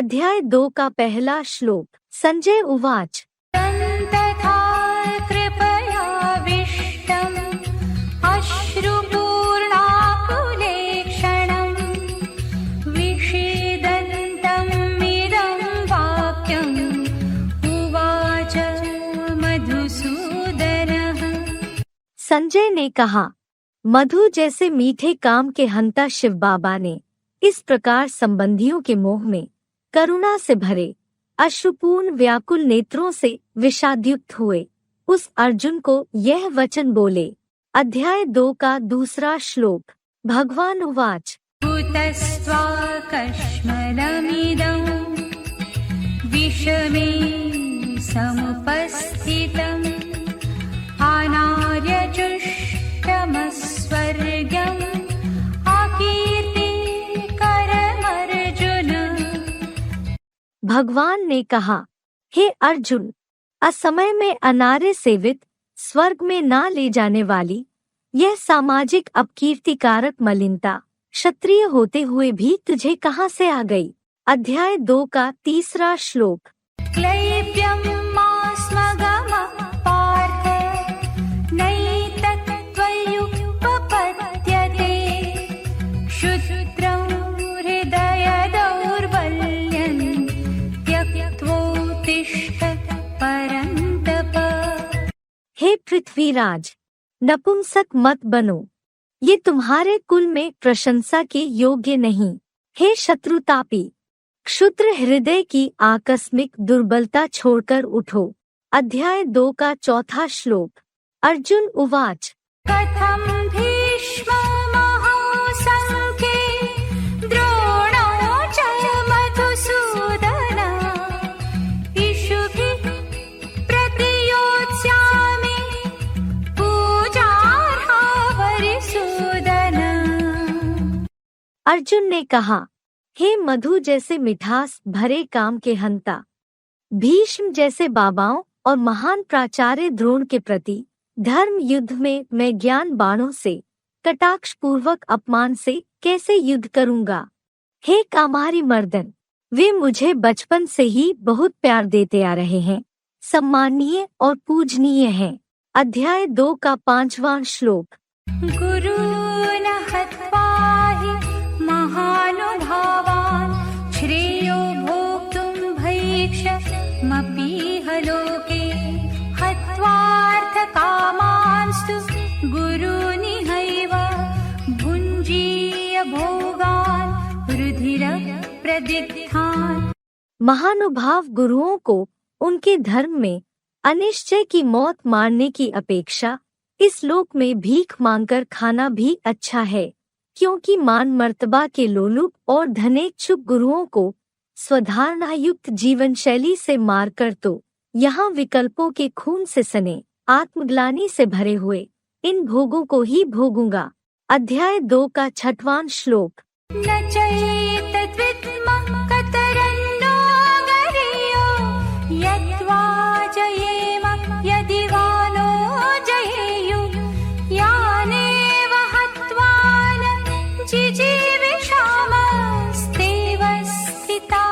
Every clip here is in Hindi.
अध्याय 2 का पहला श्लोक। संजय उवाच। तथा कृपयाविष्टम् अश्रुपूर्णाकुलेक्षणम् विषीदन्तमिदं वाक्यम् उवाच मधुसूदनः। संजय ने कहा, मधु जैसे मीठे काम के हंता शिव बाबा ने इस प्रकार संबंधियों के मोह में करुणा से भरे अश्रुपूर्ण व्याकुल नेत्रों से विषादयुक्त हुए उस अर्जुन को यह वचन बोले। अध्याय 2 का दूसरा श्लोक। भगवान उवाच। भूतस्त्वाकश्मलमिदं विषमे समुपस्थितम् अनार्यजुष्टमस्वर्गम् अकीर्तिकरमर्जुन। भगवान ने कहा, हे अर्जुन, असमय में अनार्य सेवित स्वर्ग में ना ले जाने वाली यह सामाजिक अपकीर्तिकारक मलिनता क्षत्रिय होते हुए भी तुझे कहाँ से आ गई। अध्याय 2 का तीसरा श्लोक। क्लैब्यं मास्मगमः पार्थ नैतत्त्वयुपपद्यते क्षुद्रं हृदय दौर्बल्यं त्यक्त्वोत्तिष्ठ परन्तप। हे पृथ्वीराज, नपुंसक मत बनो, ये तुम्हारे कुल में प्रशंसा के योग्य नहीं। हे शत्रुतापी, क्षुद्र हृदय की आकस्मिक दुर्बलता छोड़कर उठो। अध्याय 2 का चौथा श्लोक। अर्जुन उवाच। कथं भीष्ममहासङ्ख्ये द्रोणो च मधुसूदन इषुभिः प्रतियोत्स्यामि पूजार्हा वरिसूदन। अर्जुन ने कहा, हे मधु जैसे मिठास भरे काम के हंता, भीष्म जैसे बाबाओं और महान प्राचार्य द्रोण के प्रति धर्म युद्ध में मैं ज्ञान बाणों से कटाक्ष पूर्वक अपमान से कैसे युद्ध करूंगा। हे कामारी मर्दन, वे मुझे बचपन से ही बहुत प्यार देते आ रहे हैं, सम्माननीय और पूजनीय हैं। अध्याय 2 का 5वां श्लोक। गुरून् हत्वा हि महानुभावान् श्रेयो भोक्तुं भैक्षमपीह लोके हत्वार्थकामांस्तु गुरूनिहैव भुञ्जीय भोगान् रुधिरप्रदिग्धान्। महानुभाव गुरुओं को उनके धर्म में अनिश्चय की मौत मारने की अपेक्षा इस लोक में भीख मांगकर खाना भी अच्छा है, क्योंकि मान मर्तबा के लोलुप और धनेच्छुक गुरुओं को स्वधारणायुक्त जीवन शैली से मारकर तो यहाँ विकल्पों के खून से सने आत्मग्लानि से भरे हुए इन भोगों को ही भोगूंगा। अध्याय 2 का 6वां श्लोक। न चैतद्विद्मः कतरन्नो गरीयो यद्वा जयेम यदि वा नो जयेयुः यानेव हत्वा न जिजीविषामस्तेव स्थिता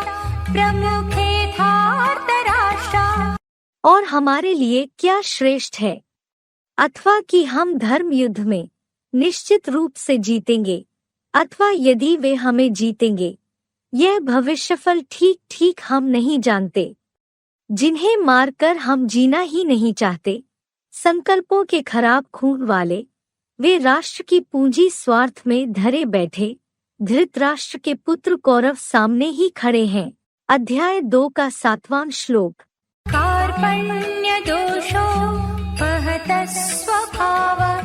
प्रमुखे धार्तराष्ट्रा। और हमारे लिए क्या श्रेष्ठ है, अथवा कि हम धर्म युद्ध में निश्चित रूप से जीतेंगे, अथवा यदि वे हमें जीतेंगे, यह भविष्यफल ठीक ठीक हम नहीं जानते। जिन्हें मारकर हम जीना ही नहीं चाहते, संकल्पों के खराब खून वाले, वे राष्ट्र की पूंजी स्वार्थ में धरे बैठे धृतराष्ट्र के पुत्र कौरव सामने ही खड़े हैं। अध्याय 2 का 7वां श्लोक। कार्पण्यदोषो पहतः स्वभावः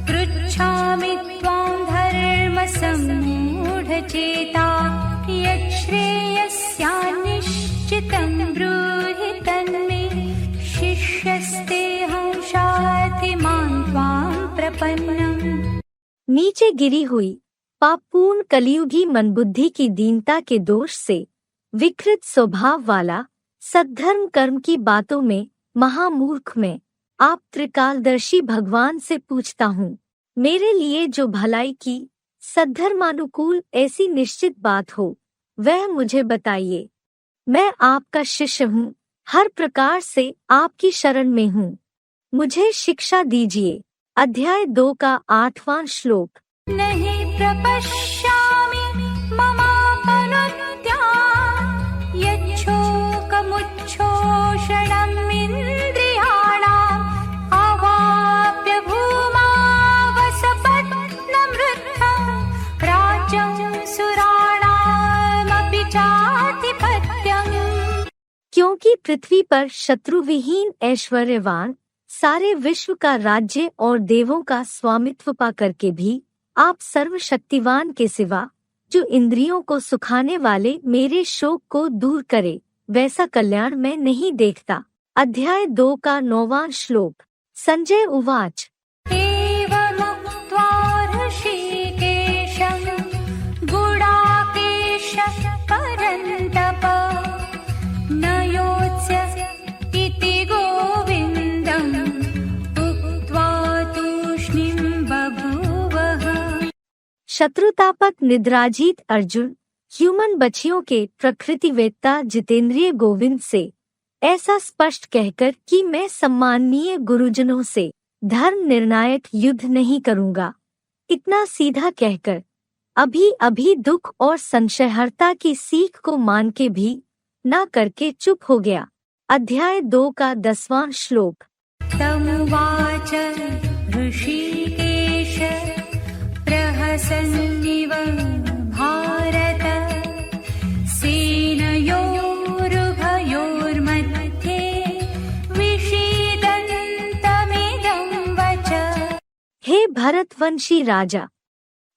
पृच्छामि त्वां धर्मसम्मूढचेता यच्छ्रेयस्यान्निश्चितं ब्रूहि तन्मे शिष्यस्तेऽहं शाधिमान् त्वां प्रपन्नम्। नीचे गिरी हुई पापपूर्ण कलियुगी मनबुद्धि की दीनता के दोष से विकृत स्वभाव वाला सद्धर्म कर्म की बातों में महामूर्ख मैं आप त्रिकालदर्शी भगवान से पूछता हूँ, मेरे लिए जो भलाई की सद्धर्मानुकूल ऐसी निश्चित बात हो वह मुझे बताइए। मैं आपका शिष्य हूँ, हर प्रकार से आपकी शरण में हूँ, मुझे शिक्षा दीजिए। अध्याय 2 का 8वां श्लोक। नहि प्रपश्यामि ममापनुद्यात् यच्छोकमुच्छोषणमिन्द्रियाणाम् अवाप्य भूमावसपत्नमृद्धम् राज्यं सुराणामपि चाधिपत्यम्। क्योंकि पृथ्वी पर शत्रुविहीन ऐश्वर्यवान सारे विश्व का राज्य और देवों का स्वामित्व पा करके भी आप सर्वशक्तिवान के सिवा, जो इंद्रियों को सुखाने वाले मेरे शोक को दूर करे, वैसा कल्याण मैं नहीं देखता। अध्याय 2 का 9वां श्लोक। संजय उवाच। एवमुक्त्वा ऋषिकेशं गुडाकेशः परन्तप न योत्स्य इति गोविन्दम् उक्त्वा तूष्णीं बभूवः। शत्रुतापत निद्राजीत अर्जुन ह्यूमन बच्चियों के प्रकृतिवेत्ता जितेंद्रिय गोविंद से ऐसा स्पष्ट कहकर कि मैं सम्माननीय गुरुजनों से धर्म निर्णायक युद्ध नहीं करूंगा, इतना सीधा कहकर अभी अभी दुख और संशयहर्ता की सीख को मान के भी न करके चुप हो गया। अध्याय 2 का 10वां श्लोक। तमुवाच ऋषिकेश प्रहसन्निव भारत सेनयोरुभयोर्मध्ये विषीदन्तमिदं वच। हे भरतवंशी राजा,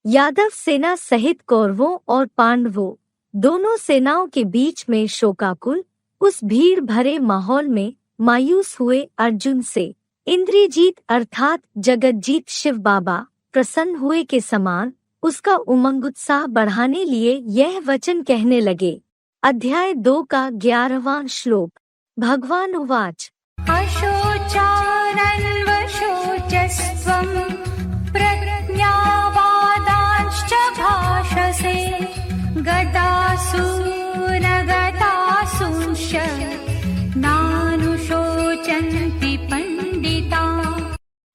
यादव सेना सहित कौरवों और पांडवों दोनों सेनाओं के बीच में शोकाकुल उस भीड़ भरे माहौल में मायूस हुए अर्जुन से इंद्रजीत अर्थात जगतजीत शिव बाबा प्रसन्न हुए के समान उसका उमंग उत्साह बढ़ाने लिए यह वचन कहने लगे। अध्याय 2 का 11वां श्लोक। भगवान उवाच। अशोचानन्वशोचस्त्वं प्रज्ञावादांश्च भाषसे गतासु न गतासूंश्च नानुशोचन्ति पंडिता।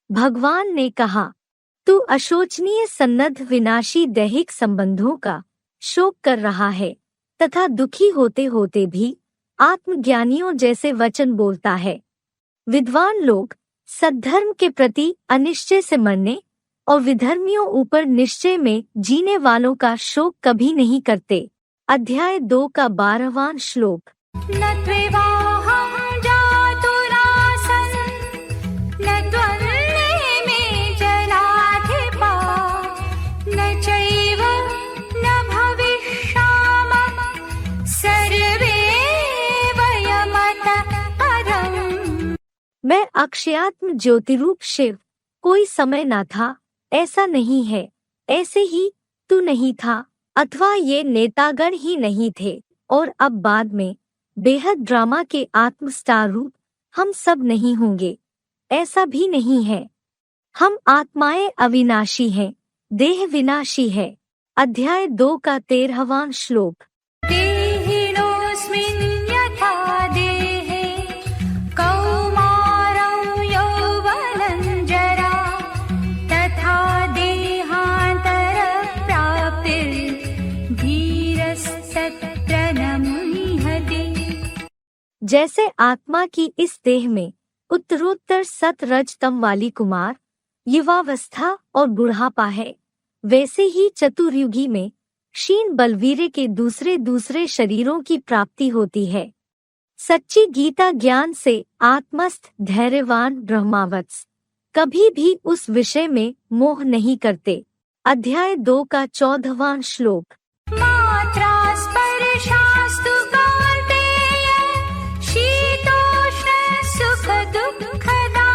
भगवान ने कहा, तू अशोचनीय सन्नद्ध विनाशी दैहिक संबंधों का शोक कर रहा है तथा दुखी होते होते भी आत्मज्ञानियों जैसे वचन बोलता है। विद्वान लोग सद्धर्म के प्रति अनिश्चय से मरने और विधर्मियों ऊपर निश्चय में जीने वालों का शोक कभी नहीं करते। अध्याय 2 का 12वां श्लोक। न त्वेवाहं जातुरासन् न त्वन्ने मे जनाधिपा न चैव न भविष्यामः सर्वे वयमतः परम्। मैं अक्षयात्म ज्योतिरूप शिव कोई समय न था, ऐसा नहीं है, ऐसे ही तू नहीं था, अथवा ये नेतागण ही नहीं थे, और अब बाद में बेहद ड्रामा के आत्मस्टार रूप हम सब नहीं होंगे, ऐसा भी नहीं है। हम आत्माएं अविनाशी हैं, देह विनाशी है। अध्याय 2 का 13वां श्लोक। देहिनोऽस्मिन् यथा देहे कौमारं यौवनं जरा तथा देहान्तरप्राप्तिर्धीरस्तत्र न मुह्यते। जैसे आत्मा की इस देह में उत्तरोत्तर सत रज तम वाली कुमार युवावस्था और बुढ़ापा है, वैसे ही चतुर्युगी में क्षीण बलवीर के दूसरे दूसरे शरीरों की प्राप्ति होती है। सच्ची गीता ज्ञान से आत्मस्थ धैर्यवान ब्रह्मावत्स कभी भी उस विषय में मोह नहीं करते। अध्याय 2 का 14वां श्लोक। मात्रा स्पर्शास्तु कौन्तेय शीतोष्ण सुख दुःखदा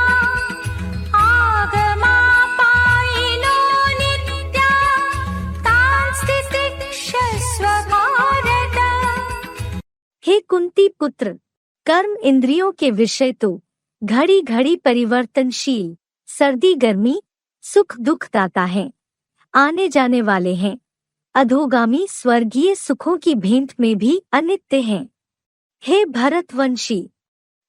आगमापायिनो नित्या तान् स्थितिक्षस्व भारत। हे कुंती पुत्र, कर्म इंद्रियों के विषय तो घड़ी घड़ी परिवर्तनशील, सर्दी गर्मी सुख दुख दाता है, आने जाने वाले हैं, अधोगामी स्वर्गीय सुखों की भेंट में भी अनित्य हैं। हे भरतवंशी,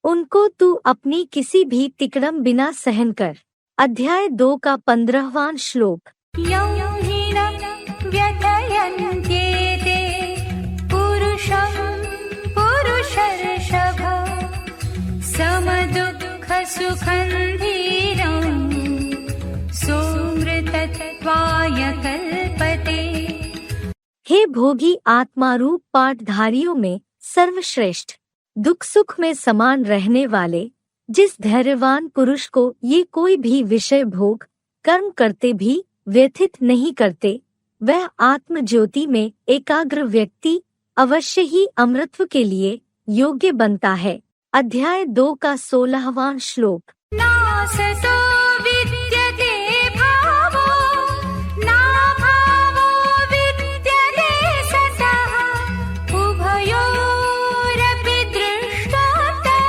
उनको तू अपनी किसी भी तिकड़म बिना सहन कर। अध्याय 2 का 15वां श्लोक। यं हि न व्यथयन्त्येते पुरुषं पुरुषर्षभ समदुःखसुखं धीरं सोऽमृतत्वाय कल्पते। हे भोगी आत्मारूप पाठधारियों में सर्वश्रेष्ठ, दुख सुख में समान रहने वाले, जिस धैर्यवान पुरुष को ये कोई भी विषय भोग कर्म करते भी व्यथित नहीं करते, वह आत्म ज्योति में एकाग्र व्यक्ति अवश्य ही अमृतत्व के लिए योग्य बनता है। अध्याय 2 का 16वां श्लोक। नासतो विद्यते भावो नाभावो विद्यते सतः उभयोरपि दृष्टोऽन्तः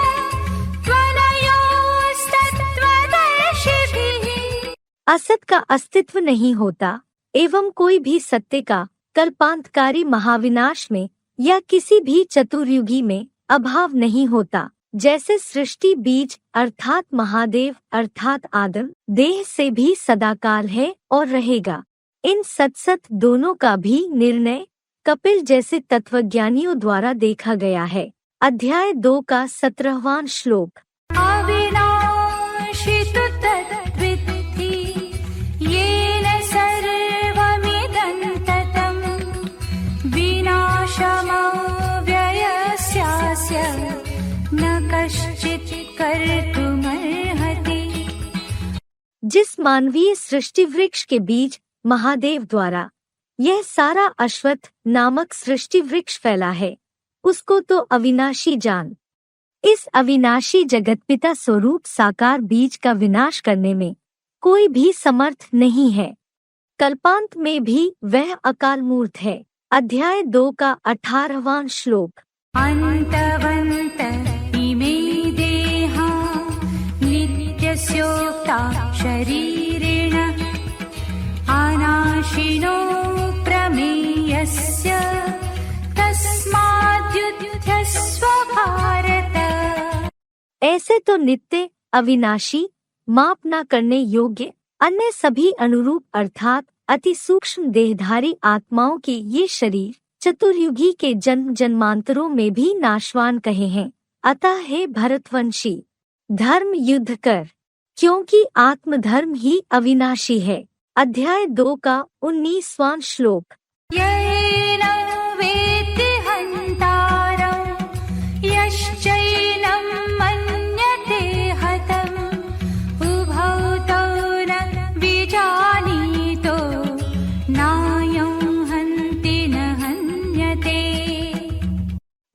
त्वनयोस्तत्त्वदर्शिभिः। असत का अस्तित्व नहीं होता एवं कोई भी सत्य का कल्पांतकारी महाविनाश में या किसी भी चतुर्युगी में अभाव नहीं होता। जैसे सृष्टि बीज अर्थात महादेव अर्थात आदम देह से भी सदाकाल है और रहेगा। इन सत्सत दोनों का भी निर्णय कपिल जैसे तत्वज्ञानियों द्वारा देखा गया है। अध्याय 2 का 17वां श्लोक। अविनाशी तु तद्विद्धि येन सर्वमिदं ततं विनाशमव्ययस्यास्य न कश्चित् कर्तुमर्हति। जिस मानवीय सृष्टि वृक्ष के बीज महादेव द्वारा यह सारा अश्वत्थ नामक सृष्टि वृक्ष फैला है, उसको तो अविनाशी जान। इस अविनाशी जगतपिता स्वरूप साकार बीज का विनाश करने में कोई भी समर्थ नहीं है। कल्पांत में भी वह अकाल मूर्त है। अध्याय 2 का 18वां श्लोक। अन्तवन्त इमे देहा नित्यस्योक्ता शरीरेण अनाशिनो प्रमेयस्य तस्माद्युध्यस्व भारत। ऐसे तो नित्य अविनाशी माप न करने योग्य अन्य सभी अनुरूप अर्थात अति सूक्ष्म देहधारी आत्माओं के ये शरीर चतुर्युगी के जन्म जन्मांतरों में भी नाशवान कहे हैं। अतः हे भरतवंशी, धर्म युद्ध कर, क्योंकि आत्मधर्म ही अविनाशी है। अध्याय 2 का 19वां श्लोक। येनं वेत्ति हन्तारं यश्चैनं मन्यते हतम् उभौ तौ न विजानीतो नायं हन्ति न हन्यते।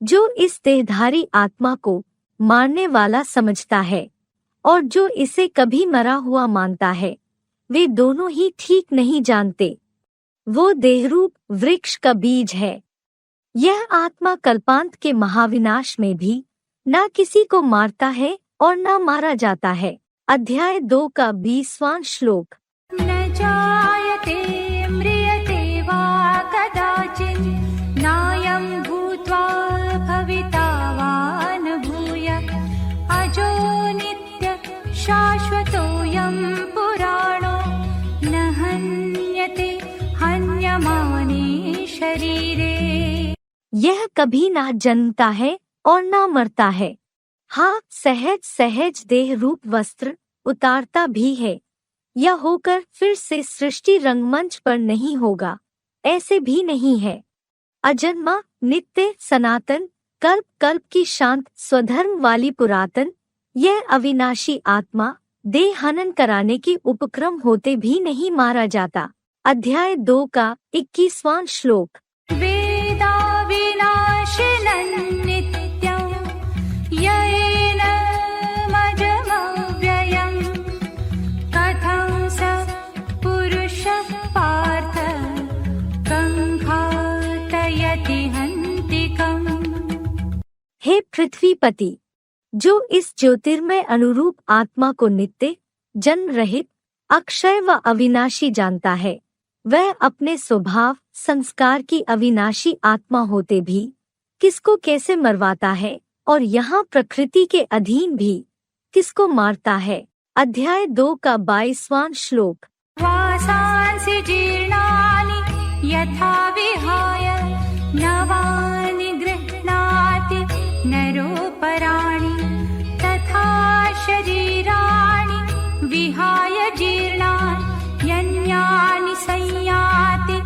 जो इस देहधारी आत्मा को मारने वाला समझता है और जो इसे कभी मरा हुआ मानता है, वे दोनों ही ठीक नहीं जानते। वो देहरूप वृक्ष का बीज है। यह आत्मा कल्पांत के महाविनाश में भी न किसी को मारता है और न मारा जाता है। अध्याय 2 का 20वां श्लोक। न जायते म्रियते वा कदाचित् नायं भूत्वा भविता वा न भूय अजो नित्य शाश्वतोऽयं पुराणो न हन्यते हन्यमाने शरीरे। यह कभी न जन्मता है और न मरता है। हाँ, सहज सहज देह रूप वस्त्र उतारता भी है, यह होकर फिर से सृष्टि रंगमंच पर नहीं होगा, ऐसे भी नहीं है। अजन्मा नित्य सनातन कल्प कल्प की शांत स्वधर्म वाली पुरातन यह अविनाशी आत्मा देह हनन कराने के उपक्रम होते भी नहीं मारा जाता। अध्याय 2 का 21वां श्लोक। वेदा विनाशिनं नित्यं येनमजमव्ययं कथं स पुरुषः पार्थ कंघातयति हन्तिकम्। हे पृथ्वीपति, जो इस ज्योतिर्मय अनुरूप आत्मा को नित्य जन्म रहित अक्षय व अविनाशी जानता है, वह अपने स्वभाव संस्कार की अविनाशी आत्मा होते भी किसको कैसे मरवाता है और यहाँ प्रकृति के अधीन भी किसको मारता है। अध्याय 2 का 22वां श्लोक। वासांसि जीर्णानि यथा विहाय नवानि गृह्णाति नरोपराणि तथा शरीराणि विहाय जीर्णानि यन्यानि संयाति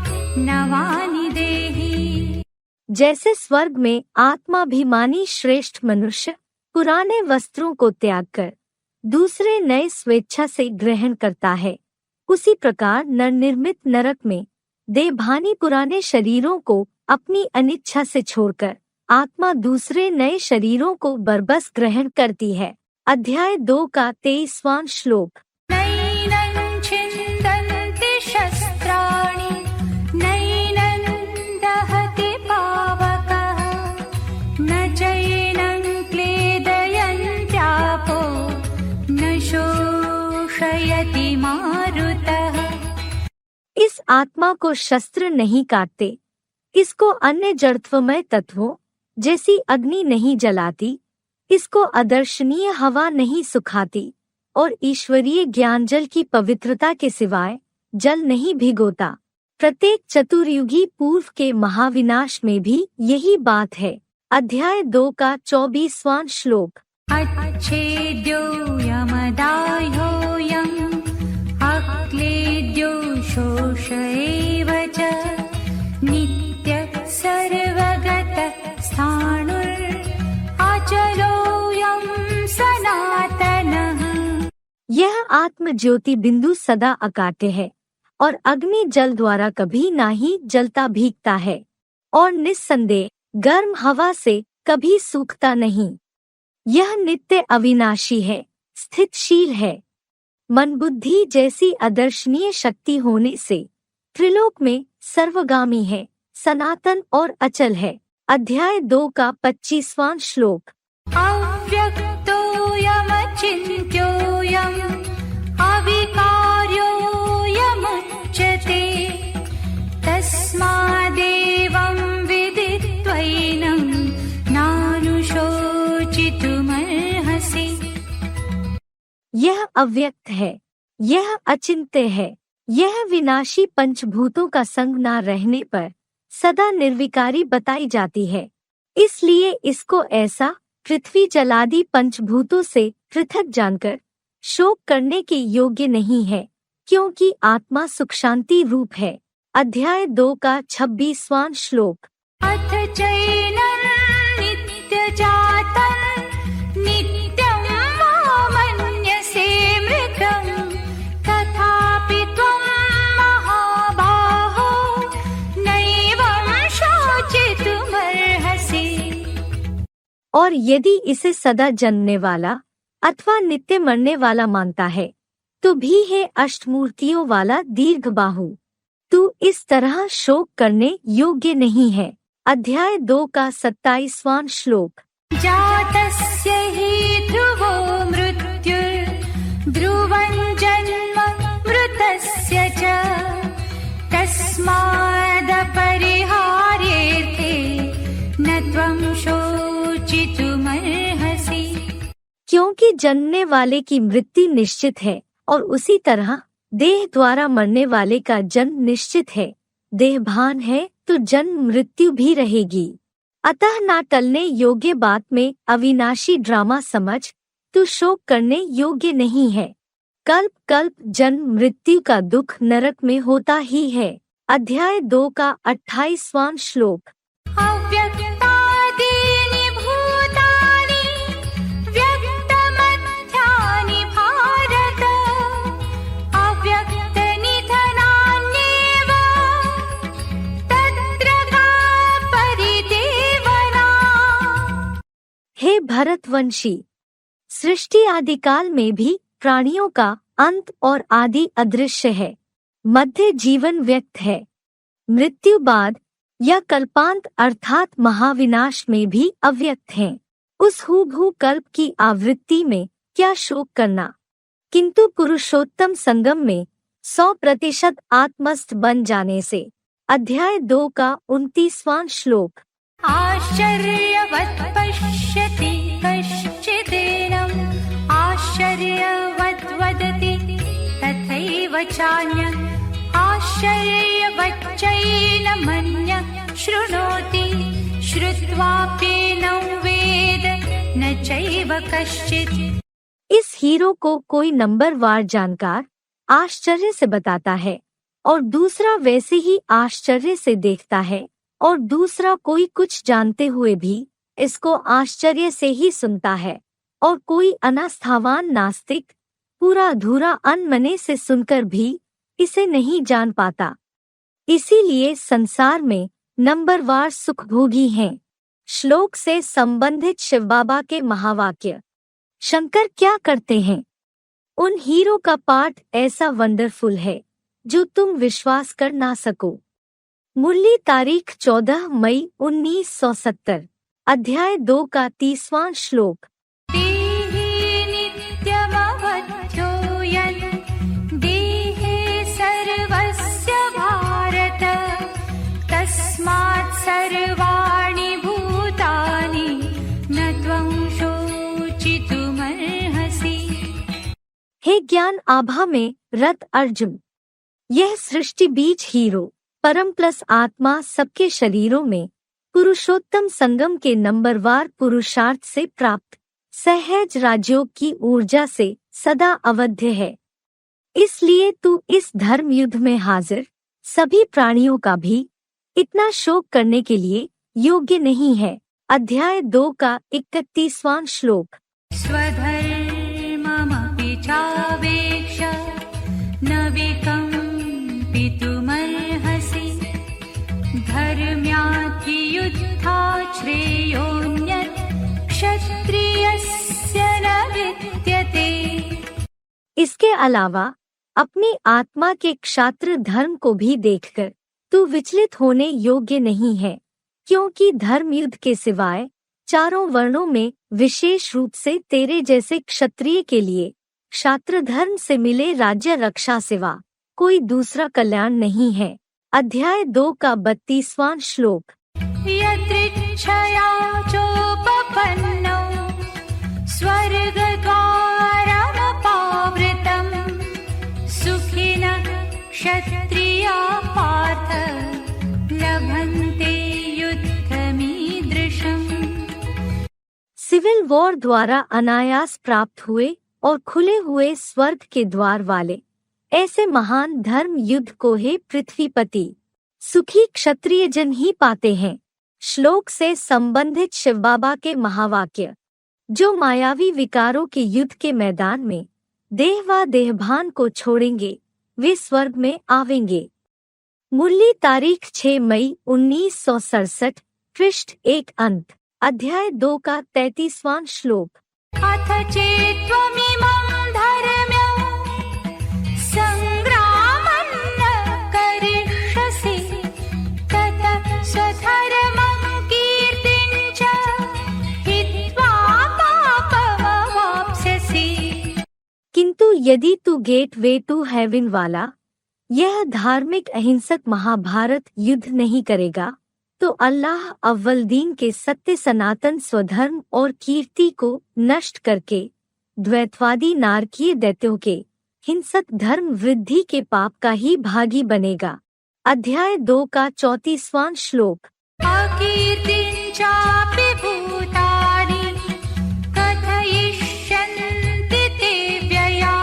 नवानि देहि। जैसे स्वर्ग में आत्माभिमानी श्रेष्ठ मनुष्य पुराने वस्त्रों को त्याग कर दूसरे नए स्वेच्छा से ग्रहण करता है, उसी प्रकार नवनिर्मित नरक में देहभानी पुराने शरीरों को अपनी अनिच्छा से छोड़कर आत्मा दूसरे नए शरीरों को बरबस ग्रहण करती है। अध्याय 2 का 23वां श्लोक। नैनं छिन्दन्ति शस्त्राणि नैनं दहति पावकः न चैनं क्लेदयन्त्यापो न शोषयति मारुतः। इस आत्मा को शस्त्र नहीं काटते, इसको अन्य जड़त्वमय तत्वों जैसी अग्नि नहीं जलाती, इसको अदर्शनीय हवा नहीं सुखाती और ईश्वरीय ज्ञान जल की पवित्रता के सिवाय जल नहीं भिगोता। प्रत्येक चतुर्युगी पूर्व के महाविनाश में भी यही बात है। अध्याय 2 का 24वां श्लोक। अच्छेद्यो यमदाह्योऽयम् अक्लेद्यो शोष एव च नित्यः सर्वगतः स्थाणुर् अचलोऽयं सनातनः। यह आत्म ज्योति बिंदु सदा अकाट्य है और अग्नि जल द्वारा कभी ना ही जलता भीगता है और निस्संदेह गर्म हवा से कभी सूखता नहीं। यह नित्य अविनाशी है, स्थितशील है। मन बुद्धि जैसी अदर्शनीय शक्ति होने से त्रिलोक में सर्वगामी है, सनातन और अचल है। अध्याय 2 का 25वां श्लोक। अव्यक्तोऽयमचिन्त्योऽयम् अविकार्योऽयमुच्यते तस्मादेवं विदित्वैनं नानुशोचितुमर्हसि। यह अव्यक्त है, यह अचिंत्य है, यह विनाशी पंचभूतों का संग न रहने पर सदा निर्विकारी बताई जाती है। इसलिए इसको ऐसा पृथ्वी जलादि पंचभूतों से पृथक जानकर शोक करने के योग्य नहीं है, क्योंकि आत्मा सुख शांति रूप है। अध्याय 2 का 26वां श्लोक। अथ चैनं नित्यजातं नित्यं मामन्यसे मृतं तथापि त्वं महाबाहो नैवं शोचितुमर्हसि। और यदि इसे सदा जन्मने वाला अथवा नित्य मरने वाला मानता है तो भी है अष्टमूर्तियों वाला दीर्घ बाहु, तू इस तरह शोक करने योग्य नहीं है। अध्याय 2 का 27वां श्लोक। जातस्य हि ध्रुवो मृत्युर्ध्रुवं जन्म मृतस्य च तस्मादपरिहार्येऽर्थे न त्वं शोचितुमर्हसि। क्योंकि जन्मने वाले की मृत्यु निश्चित है और उसी तरह देह द्वारा मरने वाले का जन्म निश्चित है। देहभान है तो जन्म मृत्यु भी रहेगी। अतः ना टलने योग्य बात में अविनाशी ड्रामा समझ तू शोक करने योग्य नहीं है। कल्प कल्प जन्म मृत्यु का दुख नरक में होता ही है। अध्याय 2 का 28वां श्लोक। अव्यक्तादीनि भूतानि व्यक्तमध्यानि भारत अव्यक्तनिधनान्येव तत्र का परिदेवना। हे भरतवंशी, सृष्टि आदिकाल में भी प्राणियों का अंत और आदि अदृश्य है, मध्य जीवन व्यक्त है। मृत्यु बाद या कल्पांत अर्थात महाविनाश में भी अव्यक्त है। उस हूबहू कल्प की आवृत्ति में क्या शोक करना, किंतु पुरुषोत्तम संगम में 100% आत्मस्थ बन जाने से। अध्याय 2 का 29वां श्लोक। आश्चर्यवत् पश्यति कश्चिदेनम् आश्चर्यवत् वदति तथैव चान्यः आश्चर्यवच्चैनमन्यः शृणोति श्रुत्वाप्येनं वेद न चैव कश्चित्। इस हीरो को कोई नंबरवार जानकार आश्चर्य से बताता है और दूसरा वैसे ही आश्चर्य से देखता है और दूसरा कोई कुछ जानते हुए भी इसको आश्चर्य से ही सुनता है और कोई अनास्थावान नास्तिक पूरा अधूरा अनमने से सुनकर भी इसे नहीं जान पाता। इसीलिए संसार में नंबरवार सुखभोगी हैं। श्लोक से संबंधित शिव बाबा के महावाक्य। शंकर क्या करते हैं? उन हीरो का पाठ ऐसा वंडरफुल है जो तुम विश्वास कर ना सको। मुरली तारीख 14 मई 1970। अध्याय 2 का 30वां श्लोक। देहे नित्यमवध्यो यन् देहे सर्वस्य भारत तस्मात् सर्वाणि भूतानि न त्वं शोचितुमर्हसि। हे ज्ञान आभा में रत अर्जुन, यह सृष्टि बीज हीरो परम प्लस आत्मा सबके शरीरों में पुरुषोत्तम संगम के नंबरवार पुरुषार्थ से प्राप्त सहज राजयोग की ऊर्जा से सदा अवध्य है। इसलिए तू इस धर्म युद्ध में हाजिर सभी प्राणियों का भी इतना शोक करने के लिए योग्य नहीं है। अध्याय 2 का 31वां श्लोक। स्वधर्ममपि चावेक्ष न विकम्पितुमर्हसि धर्म्याधियुद्धात् श्रेयोऽन्यत् क्षत्रियस्य न विद्यते। इसके अलावा अपनी आत्मा के क्षात्र धर्म को भी देखकर तू विचलित होने योग्य नहीं है, क्योंकि धर्म युद्ध के सिवाय चारों वर्णों में विशेष रूप से तेरे जैसे क्षत्रिय के लिए क्षात्र धर्म से मिले राज्य रक्षा सिवा कोई दूसरा कल्याण नहीं है। अध्याय 2 का 32वां श्लोक। यदृच्छया चोपपन्नौ स्वर्गद्वारमपावृतं सुखिनः क्षत्रिया पार्थ लभन्ते युद्धमीदृशम्। सिविल वॉर द्वारा अनायास प्राप्त हुए और खुले हुए स्वर्ग के द्वार वाले ऐसे महान धर्म युद्ध को हे पृथ्वीपति सुखी क्षत्रिय जन ही पाते हैं। श्लोक से संबंधित शिव बाबा के महावाक्य। जो मायावी विकारों के युद्ध के मैदान में देह व देहभान को छोड़ेंगे वे स्वर्ग में आवेंगे। मुरली तारीख 6 मई 1967। पृष्ठ 1 अंत। अध्याय 2 का 33वां श्लोक। अथ चेत्त्वमिमं धर्म्यं संग्रामं न करिष्यसि ततः स्वधर्मं कीर्तिं च हित्वा पापमवाप्स्यसि। किंतु यदि तू गेट वे टू हेवन वाला यह धार्मिक अहिंसक महाभारत युद्ध नहीं करेगा तो अल्लाह अव्वल दीन के सत्य सनातन स्वधर्म और कीर्ति को नष्ट करके द्वैतवादी नारकीय दैत्यों के हिंसक धर्म वृद्धि के पाप का ही भागी बनेगा। अध्याय 2 का 34वां श्लोक। अकीर्तिं चापि भूतानि कथयिष्यन्ति ते व्यया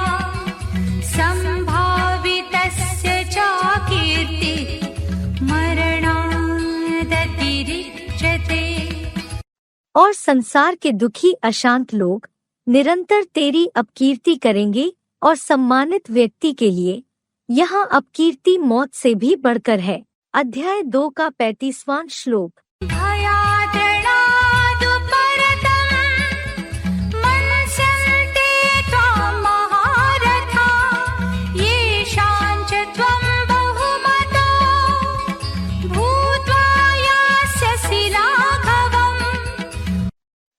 संभावितस्य चाकीर्ति मरणादतिरिच्यते। और संसार के दुखी अशांत लोग निरंतर तेरी अपकीर्ति करेंगे और सम्मानित व्यक्ति के लिए यहाँ अपकीर्ति मौत से भी बढ़कर है। अध्याय 2 का 35वां श्लोक। भयाद्रणादुपरतं मनसन्ते त्वां महारथा येषां च त्वं बहुमतो भूत्वा यास्यसि लाघवम्।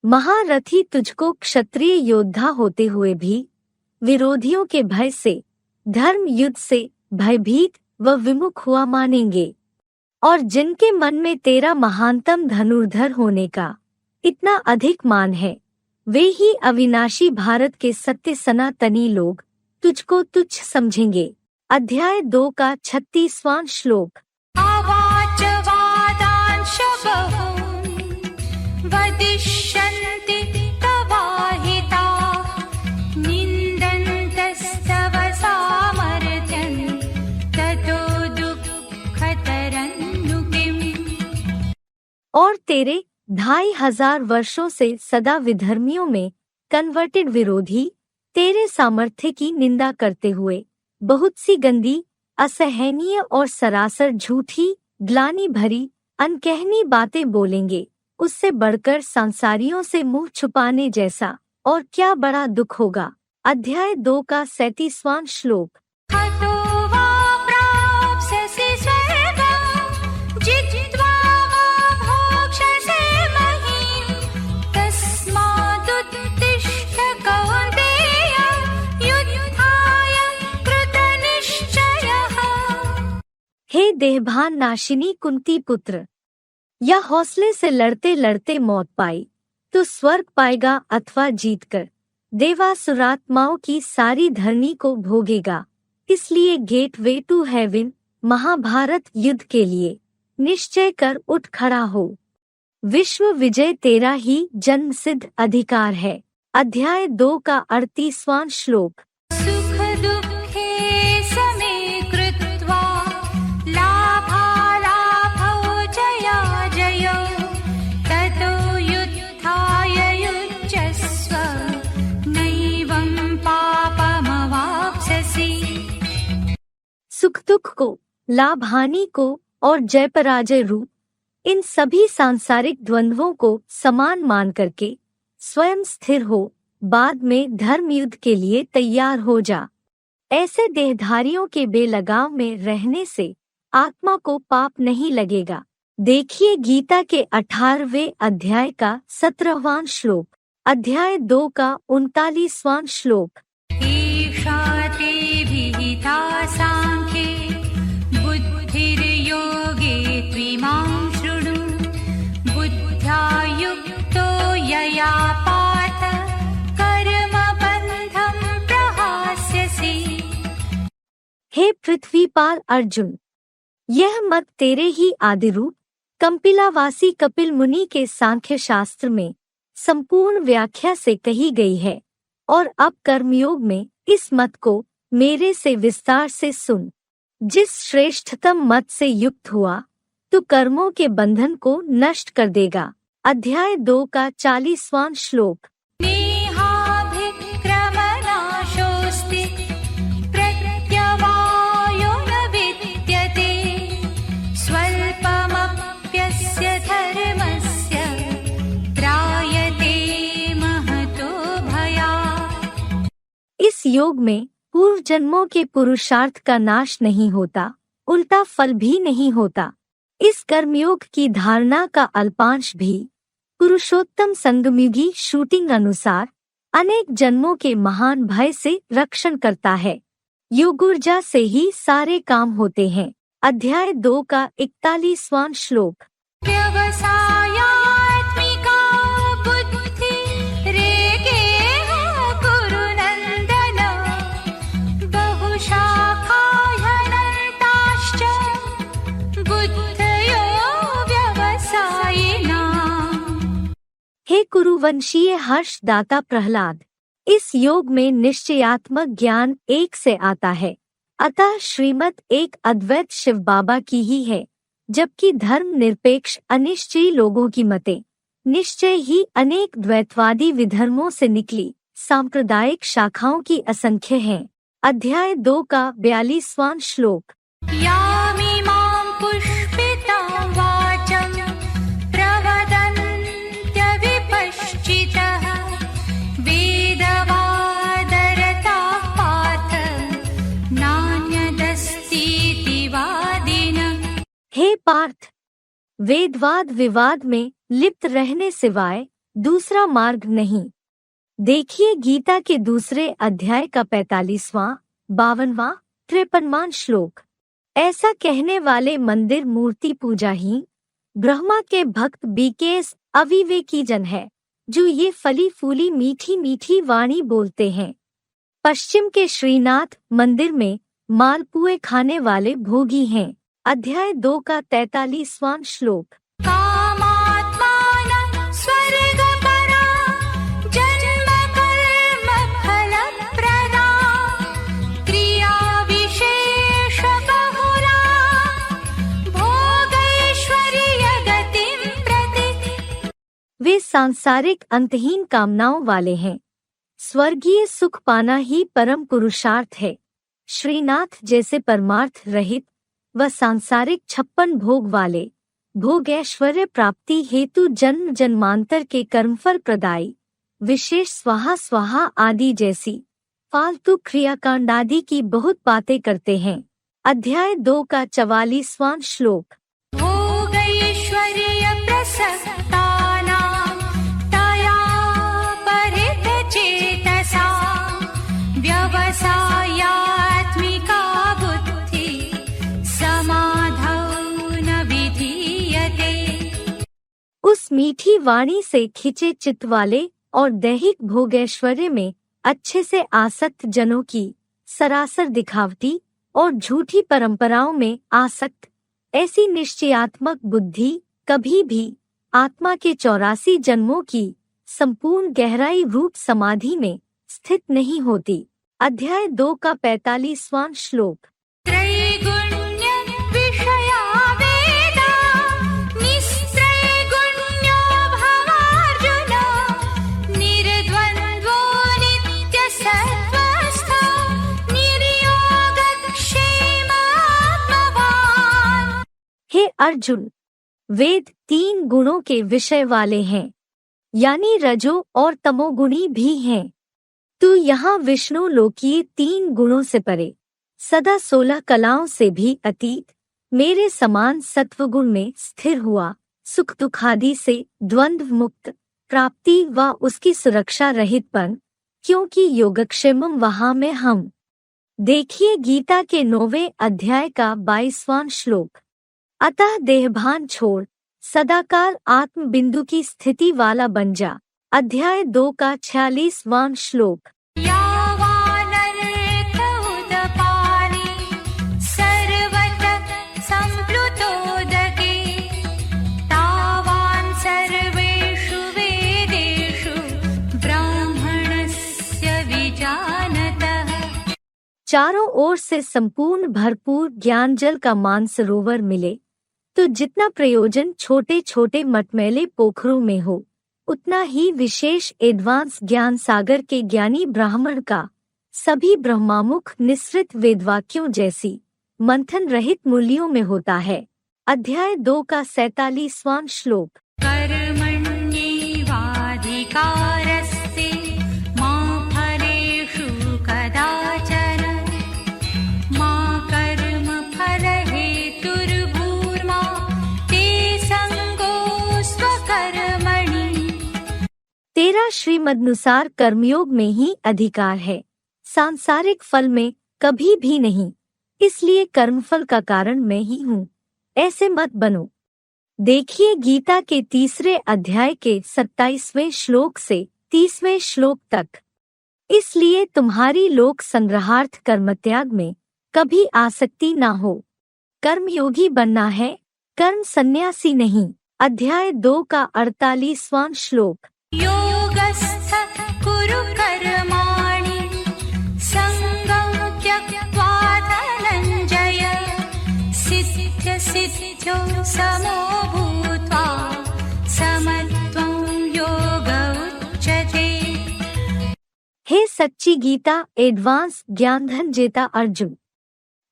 महारथी तुझको क्षत्रिय योद्धा होते हुए भी विरोधियों के भय से धर्म युद्ध से भयभीत व विमुख हुआ मानेंगे और जिनके मन में तेरा महानतम धनुर्धर होने का इतना अधिक मान है, वे ही अविनाशी भारत के सत्य सनातनी लोग तुझको तुच्छ समझेंगे। अध्याय 2 का 36वां श्लोक। अवाच वादांश बहून् वदिष्यन्ति तवाहिताः निन्दन्तस्तव सामर्थ्यं ततो दुःखतरन्नु किम्। और तेरे 2500 वर्षों से सदा विधर्मियों में कन्वर्टेड विरोधी तेरे सामर्थ्य की निंदा करते हुए बहुत सी गंदी, असहनीय और सरासर झूठी, ग्लानि भरी, अनकहनी बातें बोलेंगे। उससे बढ़कर संसारियों से मुंह छुपाने जैसा और क्या बड़ा दुख होगा। अध्याय 2 का 37वां श्लोक। हतो वा प्राप्स्यसि स्वर्गं जित्वा वा भोक्ष्यसे महीम् तस्मादुत्तिष्ठ कौन्तेय युद्धाय कृतनिश्चयः। हे देहभान नाशिनी कुंती पुत्र, या हौसले से लड़ते लड़ते मौत पाई तो स्वर्ग पाएगा अथवा जीतकर देवासुरात्माओं की सारी धरनी को भोगेगा। इसलिए gateway to heaven Mahabharat युद्ध के लिए निश्चय कर उठ खड़ा हो। विश्व विजय तेरा ही जन्म सिद्ध अधिकार है। अध्याय 2 का 38वां श्लोक। सुख दुःखे समे कृत्वा लाभालाभौ जया जयौ ततो युद्धाय युज्यस्व नैवं पापमवाप्स्यसि। सुख दुख को, लाभ हानि को और जय पराजय रूप इन सभी सांसारिक द्वंद्वों को समान मान करके स्वयं स्थिर हो, बाद में धर्म युद्ध के लिए तैयार हो जा। ऐसे देहधारियों के बेलगाव में रहने से आत्मा को पाप नहीं लगेगा। देखिए गीता के 18वें अध्याय का 17वां श्लोक। अध्याय 2 का 39वां श्लोक। ईशा ते विहिता सांख्ये बुद्धिर्योगे त्विमां शृणु बुद्ध्या युक्तो यया पार्थ कर्मबन्धं प्रहास्यसि। हे पृथ्वीपाल अर्जुन, यह मत तेरे ही आदिरूप कंपिलावासी कपिल मुनि के सांख्य शास्त्र में संपूर्ण व्याख्या से कही गई है, और अब कर्मयोग में इस मत को मेरे से विस्तार से सुन। जिस श्रेष्ठतम मत से युक्त हुआ तो कर्मों के बंधन को नष्ट कर देगा। अध्याय 2 का 40वां श्लोक। नेहाभिक्रमनाशोऽस्ति प्रत्यवायो न विद्यते स्वल्पमप्यस्य धर्मस्य त्रायते महतो भयात्। इस योग में पूर्व जन्मों के पुरुषार्थ का नाश नहीं होता, उल्टा फल भी नहीं होता। इस कर्मयोग की धारणा का अल्पांश भी पुरुषोत्तम संगमयुगी शूटिंग अनुसार अनेक जन्मों के महान भय से रक्षण करता है। योग ऊर्जा से ही सारे काम होते हैं। अध्याय 2 का 41वां श्लोक। व्यवसायात्मिका बुद्धिरेकेह कुरु नन्दन बहुशाखाह्यनन्ताश्च बुद्धयो व्यवसायिनाम्। हे कुरुवंशीय हर्षदाता प्रहलाद, इस योग में निश्चयात्मक ज्ञान एक से आता है, अतः श्रीमत एक अद्वैत शिव बाबा की ही है, जबकि धर्म निरपेक्ष अनिश्चयी लोगों की मतें निश्चय ही अनेक द्वैतवादी विधर्मों से निकली सांप्रदायिक शाखाओं की असंख्य हैं। अध्याय 2 का 42वां श्लोक। यामिमां पुष्पितां वाचं प्रवदन्त्यविपश्चितः वेदवादरताः पार्थ नान्यदस्तीति वादिनः। हे पार्थ, वेदवाद विवाद में लिप्त रहने सिवाय दूसरा मार्ग नहीं। देखिए गीता के दूसरे अध्याय का 45वां, 52वां, 53वां श्लोक। ऐसा कहने वाले मंदिर मूर्ति पूजाहीन ब्रह्मा के भक्त बीकेएस अविवेकी जन है, जो ये फली फूली मीठी मीठी वाणी बोलते हैं। पश्चिम के श्रीनाथ मंदिर में मालपुए खाने वाले भोगी हैं। अध्याय 2 का 43वां श्लोक। कामात्मानं स्वर्गपरा जन्म कर्म फलप्रदा क्रिया विशेष बहुला भोगैश्वर्य गतिं प्रति। वे सांसारिक अंतहीन कामनाओं वाले हैं। स्वर्गीय सुख पाना ही परम पुरुषार्थ है। श्रीनाथ जैसे परमार्थ रहित व सांसारिक 56 भोग वाले भोग ऐश्वर्य प्राप्ति हेतु जन्म जन्मांतर के कर्मफल प्रदायी विशेष स्वाहा स्वाहा आदि जैसी फालतू क्रियाकांड आदि की बहुत बातें करते हैं। अध्याय 2 का 44वां श्लोक। भोगैश्वर्य प्रसक्तानां तया परितचेतसा व्यवसायात्मिका बुद्धि समाधौ न विधीयते। उस मीठी वाणी से खिंचे चित्त वाले और दैहिक भोगैश्वर्य में अच्छे से आसक्त जनों की सरासर दिखावटी और झूठी परंपराओं में आसक्त ऐसी निश्चयात्मक बुद्धि कभी भी आत्मा के 84 जन्मों की संपूर्ण गहराई रूप समाधि में स्थित नहीं होती। अध्याय 2 का 45वां श्लोक। त्रैगुण्य विषया वेदा निस्त्रैगुण्यो भवार्जुन निर्द्वन्द्वो नित्यसत्त्वस्थो निर्योगक्षेमात्मवान्। हे अर्जुन, वेद 3 गुणों के विषय वाले हैं, यानी रजो और तमोगुणी भी हैं। तू यहाँ विष्णु लोकीय 3 गुणों से परे सदा 16 कलाओं से भी अतीत मेरे समान सत्वगुण में स्थिर हुआ, सुख दुखादि से द्वंद्व मुक्त प्राप्ति व उसकी सुरक्षा रहितपन, क्योंकि योगक्षेमम वहाँ में हम। देखिए गीता के 9वें अध्याय का 22वां श्लोक। अतः देहभान छोड़ सदाकाल आत्म बिंदु की स्थिति वाला बन जा। अध्याय 2 का 46वां श्लोक। यावानर्थ उदपानि सर्वतः सम्प्लुतोदके तावान् सर्वेषु वेदेषु ब्राह्मणस्य विजानतः। चारों ओर से संपूर्ण भरपूर ज्ञान जल का मानसरोवर मिले तो जितना प्रयोजन छोटे छोटे मटमैले पोखरों में हो, उतना ही विशेष एडवांस ज्ञान सागर के ज्ञानी ब्राह्मण का सभी ब्रह्मामुख निःसृत वेदवाक्यों जैसी मंथन रहित मूल्यों में होता है। अध्याय 2 का 47वां श्लोक। कर्मण्येवाधिकारस्ते मा फलेषु कदाचन मा कर्मफलहेतुर्भूर्मा ते संगोऽस्त्वकर्मणि। तेरा श्रीमदनुसार कर्मयोग में ही अधिकार है, सांसारिक फल में कभी भी नहीं, इसलिए कर्मफल का कारण मैं ही हूँ, ऐसे मत बनो। देखिए गीता के 3 अध्याय के 27वें श्लोक से 30वें श्लोक तक। इसलिए तुम्हारी लोक संग्रहार्थ कर्मत्याग में कभी आसक्ति ना हो। कर्मयोगी बनना है, कर्म सन्यासी नहीं। अध्याय 2 का 48वां श्लोक। योगस्थ कुरु कर्माणि संगं त्यक्त्वा धनञ्जय सिद्ध्य सिद्ध्यो समो भूत्वा समत्वं योग उच्यते। हे सच्ची गीता एडवांस ज्ञानधन जेता अर्जुन,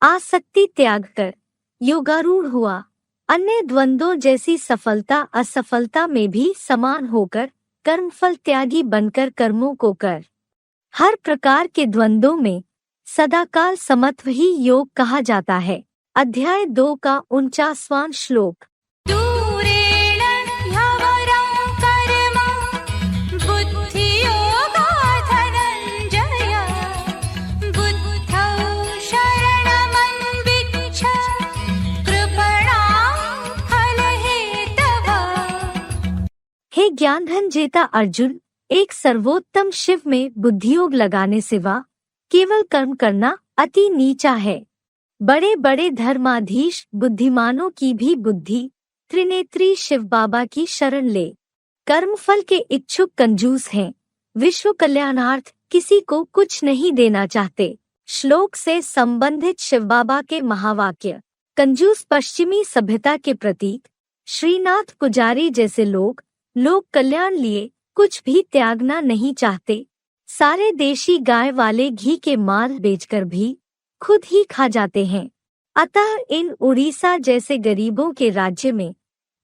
आसक्ति त्याग कर योगारूढ़ हुआ, अन्य द्वंद्वों जैसी सफलता असफलता में भी समान होकर कर्मफल त्यागी बनकर कर्मों को कर। हर प्रकार के द्वंद्वों में सदाकाल समत्व ही योग कहा जाता है। अध्याय 2 का 49वां श्लोक। दूरेण ह्यवरं कर्म बुद्धियोगा धनञ्जय बुद्धौ शरणमन्विच्छ ज्ञानधन जेता अर्जुन, एक सर्वोत्तम शिव में बुद्धियोग लगाने सिवा केवल कर्म करना अति नीचा है। बड़े बड़े धर्माधीश बुद्धिमानों की भी बुद्धि त्रिनेत्री शिव बाबा की शरण ले। कर्मफल के इच्छुक कंजूस हैं, विश्व कल्याणार्थ किसी को कुछ नहीं देना चाहते। श्लोक से संबंधित शिव बाबा के महावाक्य। कंजूस पश्चिमी सभ्यता के प्रतीक श्रीनाथ पुजारी जैसे लोग कल्याण लिए कुछ भी त्यागना नहीं चाहते। सारे देशी गाय वाले घी के माल बेचकर भी खुद ही खा जाते हैं। अतः इन उड़ीसा जैसे गरीबों के राज्य में